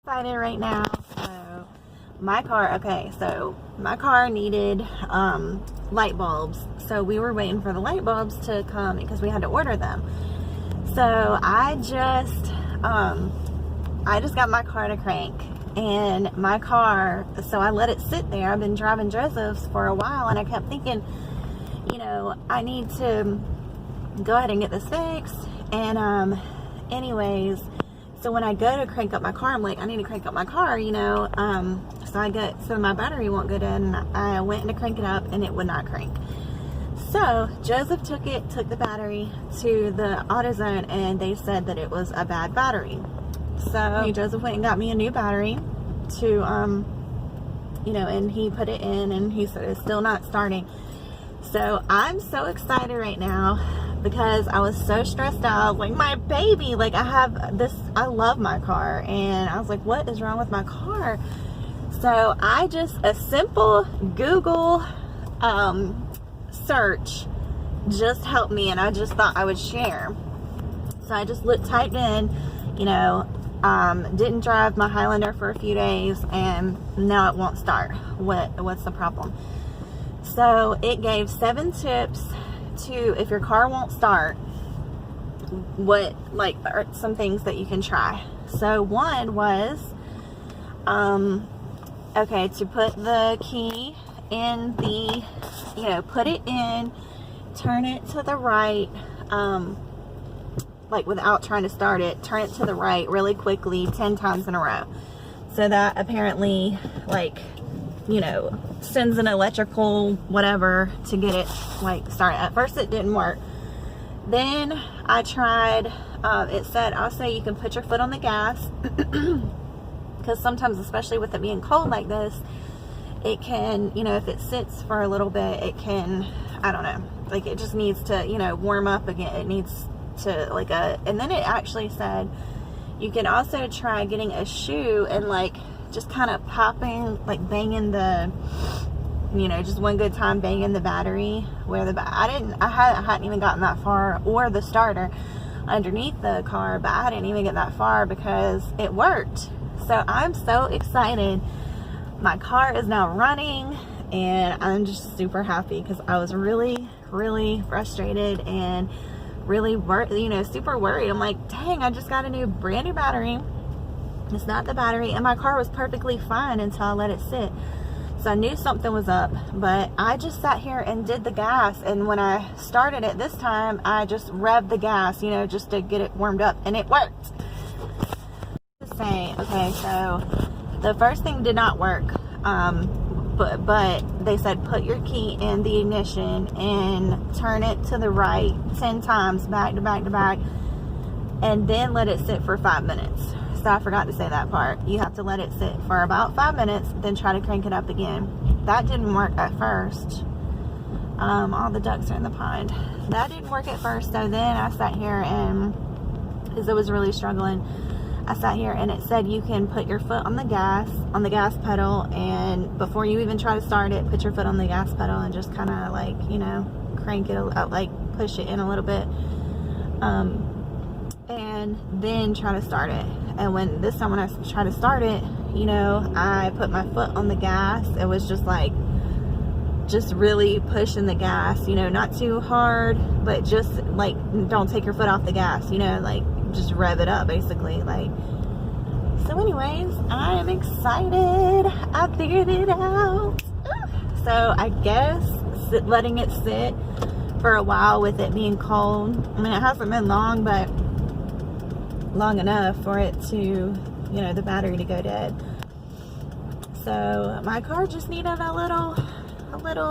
Excited right now. So my car needed light bulbs, so we were waiting for the light bulbs to come because we had to order them. So I just got my car to crank, and my car, so I let it sit there. I've been driving Joseph's for a while, and I kept thinking, I need to go ahead and get this fixed. And anyways, so when I go to crank up my car, I'm like, I need to crank up my car, so my battery won't go dead, and I went to crank it up, and it would not crank. So Joseph took the battery to the AutoZone, and they said that it was a bad battery. So Joseph went and got me a new battery to, and he put it in, and he said it's still not starting. So I'm so excited right now because I was so stressed out. Like, my baby, like, I love my car, and I was like, what is wrong with my car? So a simple Google search just helped me, and I just thought I would share. So I just typed in, didn't drive my Highlander for a few days, and now it won't start. What's the problem? So it gave 7 tips to, if your car won't start, are some things that you can try. So one was, to put the key in put it in, turn it to the right, without trying to start it, turn it to the right really quickly 10 times in a row. So that apparently, sends an electrical whatever to get it started. At first it didn't work. Then I tried, it said also you can put your foot on the gas because sometimes, especially with it being cold like this, it can, if it sits for a little bit, it can, I don't know, it just needs to, warm up again. It needs to, and then it actually said you can also try getting a shoe and just kind of popping, banging the, just one good time banging the battery where I hadn't even gotten that far, or the starter underneath the car, but I didn't even get that far because it worked. So I'm so excited. My car is now running, and I'm just super happy because I was really, really frustrated and really super worried. I'm like, dang, I just got a brand new battery. It's not the battery, and my car was perfectly fine until I let it sit. So I knew something was up, but I just sat here and did the gas, and when I started it this time, I just revved the gas, just to get it warmed up, and it worked. Okay, so the first thing did not work, but they said put your key in the ignition and turn it to the right 10 times back to back to back, and then let it sit for 5 minutes. So I forgot to say that part. You have to let it sit for about 5 minutes, then try to crank it up again. That didn't work at first. All the ducks are in the pond. That didn't work at first, so then I sat here, and because I was really struggling, I sat here and it said you can put your foot on the gas pedal, and before you even try to start it, put your foot on the gas pedal and just kind of crank it out, push it in a little bit, and then try to start it. And when I tried to start it, I put my foot on the gas. It was just really pushing the gas, not too hard, but just don't take your foot off the gas, just rev it up basically. So anyways, I am excited. I figured it out. So I guess letting it sit for a while with it being cold, I mean, it hasn't been long, but long enough for it to, the battery to go dead. So my car just needed a little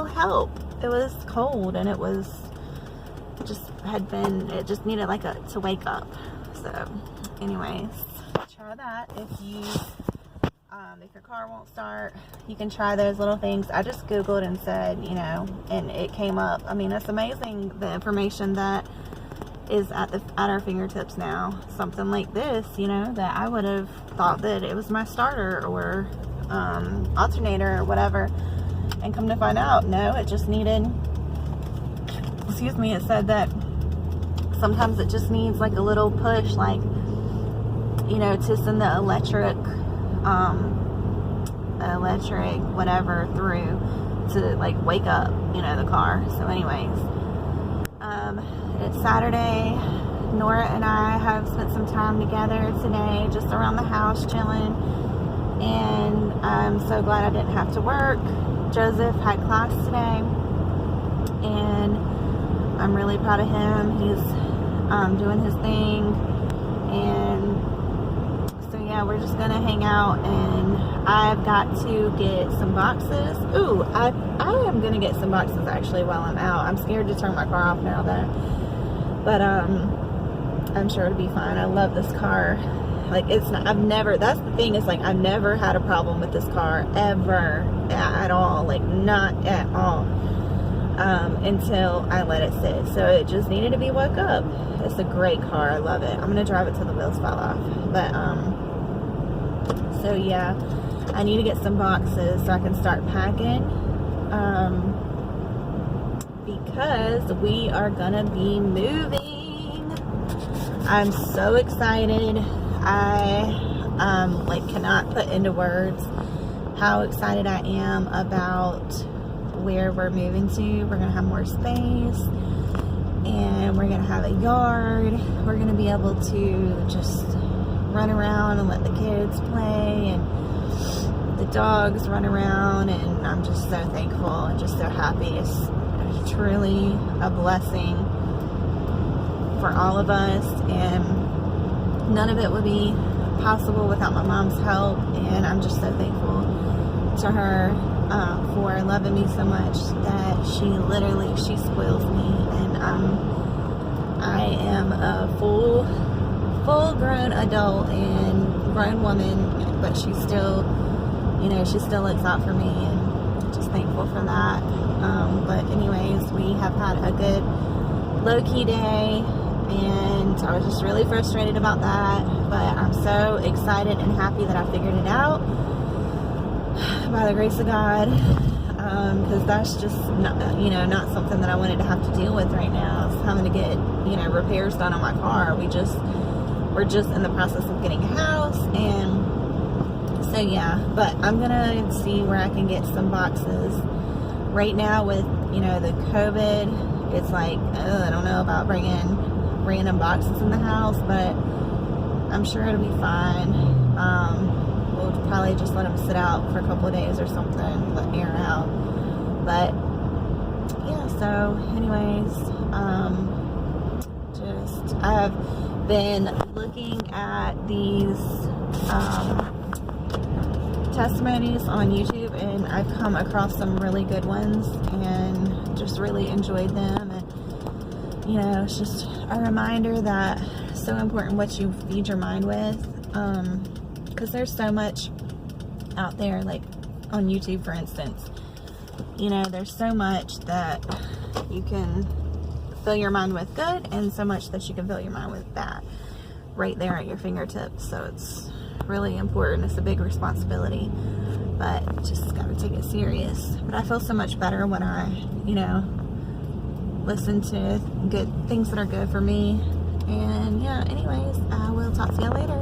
help. It was cold, and it just needed to wake up. So anyways, try that. If your car won't start, you can try those little things. I just Googled and said, and it came up. I mean, it's amazing the information that is at our fingertips now. Something like this, that I would have thought that it was my starter or alternator or whatever, and come to find out, no, it just needed, it said that sometimes it just needs a little push, to send the electric electric whatever through to like wake up, you know, the car. So anyways, it's Saturday. Nora and I have spent some time together today, just around the house chilling, and I'm so glad I didn't have to work. Joseph had class today, and I'm really proud of him. He's doing his thing, and so yeah, we're just gonna hang out, and I've got to get some boxes. Ooh, I am gonna get some boxes actually while I'm out. I'm scared to turn my car off now though, but I'm sure it'll be fine. I love this car. Like, it's not, that's the thing, is like, I've never had a problem with this car ever at all, like not at all, until I let it sit. So it just needed to be woke up. It's a great car. I love it. I'm gonna drive it till the wheels fall off. But so yeah, I need to get some boxes so I can start packing, because we are gonna be moving. I'm so excited. I like cannot put into words how excited I am about where we're moving to. We're gonna have more space, and we're gonna have a yard. We're gonna be able to just run around and let the kids play and the dogs run around, and I'm just so thankful and just so happy. It's truly a blessing for all of us, and none of it would be possible without my mom's help, and I'm just so thankful to her for loving me so much that she spoils me, and I am a full grown adult and grown woman, but she still, you know, she still looks out for me, and I'm just thankful for that. But anyways, we have had a good low-key day, and I was just really frustrated about that, but I'm so excited and happy that I figured it out by the grace of God, because that's just not, you know, not something that I wanted to have to deal with right now. It's having to get, you know, repairs done on my car. We're just in the process of getting a house, and so yeah, but I'm gonna see where I can get some boxes. Right now with, you know, the COVID, it's like, I don't know about bringing random boxes in the house, but I'm sure it'll be fine. We'll probably just let them sit out for a couple of days or something, let air out. But yeah, so anyways, I've been looking at these testimonies on YouTube, and I've come across some really good ones and just really enjoyed them. And you know, it's just a reminder that it's so important what you feed your mind with, because there's so much out there, like on YouTube for instance, you know, there's so much that you can fill your mind with good, and so much that you can fill your mind with bad right there at your fingertips. So it's really important. It's a big responsibility, but just gotta take it serious. But I feel so much better when I, you know, listen to good things that are good for me. And yeah, anyways, I will talk to you later.